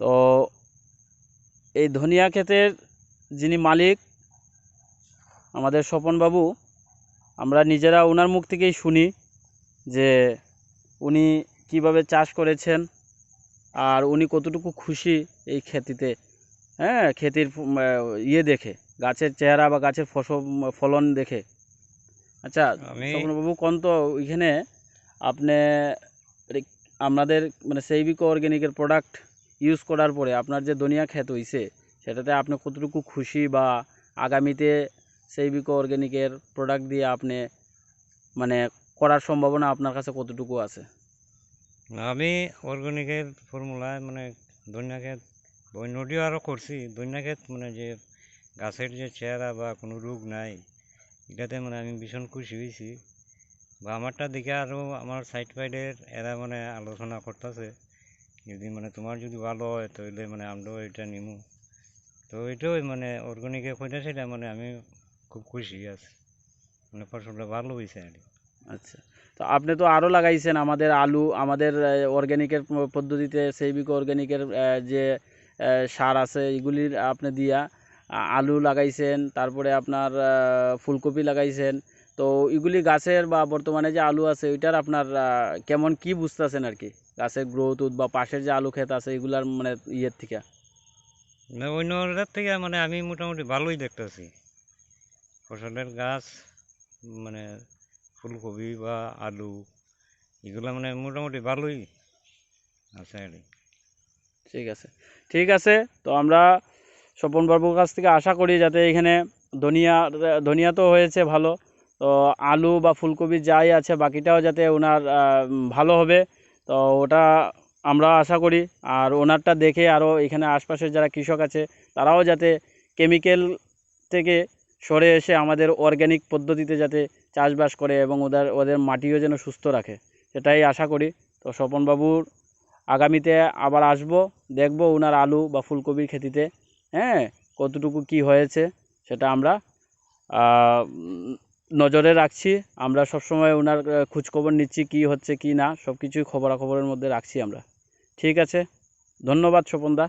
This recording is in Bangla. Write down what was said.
তো এই ধনিয়া ক্ষেতের যিনি মালিক আমাদের স্বপনবাবু, আমরা নিজেরা ওনার মুখ থেকেই শুনি যে উনি কিভাবে চাষ করেছেন আর উনি কতটুকু খুশি এই খেতিতে, হ্যাঁ, খেতির দেখে, গাছের চেহারা বা গাছের ফলন দেখে। আচ্ছা আমি স্বপনবাবু, কোন তো ওইখানে আপনি আমাদের মানে সেইবিক অর্গ্যানিকের প্রোডাক্ট ইউজ করার পরে আপনার যে ধনিয়া ক্ষেত হইছে সেটাতে আপনি কতটুকু খুশি, বা আগামীতে সেইবিক অর্গ্যানিকের প্রোডাক্ট দিয়ে আপনি মানে করার সম্ভাবনা আপনার কাছে কতটুকু আছে? আমি অর্গানিকের ফর্মুলায় মানে ধনিয়া ক্ষেত নদীও আরও করছি। ধনিয়া ক্ষেত মানে যে গাছের যে চেহারা বা কোনো রোগ নাই, এটাতে মানে আমি ভীষণ খুশি হয়েছি। বা আমারটা দেখে আরও আমার সাইড ফাইডের এরা মানে আলোচনা করতেছে, যদি মানে তোমার যদি ভালো হয় তাহলে মানে আমরাও এটা নিমু। তো এটাই মানে অর্গানিকে কইটা সেটা মানে আমি খুব খুশি আছি, মানে ফসলটা ভালো হয়েছে আর কি। আচ্ছা, তো আপনি তো আরও লাগাইছেন আমাদের আলু, আমাদের অর্গ্যানিকের পদ্ধতিতে সেইবিক অর্গ্যানিকের যে সার আছে এগুলির আপনি দিয়া আলু লাগাইছেন, তারপরে আপনার ফুলকপি লাগাইছেন। তো এগুলি গাছের বা বর্তমানে যে আলু আছে ওইটার আপনার কেমন কি বুঝতেছেন আর কি, গাছের গ্রোথ বা পাশের যে আলু ক্ষেত আছে এগুলার মানে ইয়ের থেকে? না, অন্যটার থেকে মানে আমি মোটামুটি ভালোই দেখতেছি ফসলের গাছ, মানে ফুলকপি বা আলু এগুলো মানে মোটামুটি ভালোই আছে আর কি। ঠিক আছে, ঠিক আছে। তো আমরা স্বপন বাবুর কাছ থেকে আশা করি যাতে এখানে ধনিয়া, ধনিয়া তো হয়েছে ভালো, তো আলু বা ফুলকপি যাই আছে বাকিটাও যাতে ওনার ভালো হবে। তো ওটা আমরা আশা করি। আর ওনারটা দেখে আরও এখানে আশপাশের যারা কৃষক আছে তারাও যাতে কেমিক্যাল থেকে সরে এসে আমাদের অর্গ্যানিক পদ্ধতিতে যাতে চাষবাস করে এবং ওদের ওদের মাটিও যেন সুস্থ রাখে, সেটাই আশা করি। তো স্বপনবাবুর আগামীতে আবার আসবো, দেখব ওনার আলু বা ফুলকপির খেতিতে, হ্যাঁ, কতটুকু কি হয়েছে সেটা আমরা নজরে রাখছি। আমরা সবসময় ওনার খোঁজখবর নিচ্ছি কি হচ্ছে কি না, সব কিছুই খবরাখবরের মধ্যে রাখছি আমরা। ঠিক আছে, ধন্যবাদ স্বপনদা।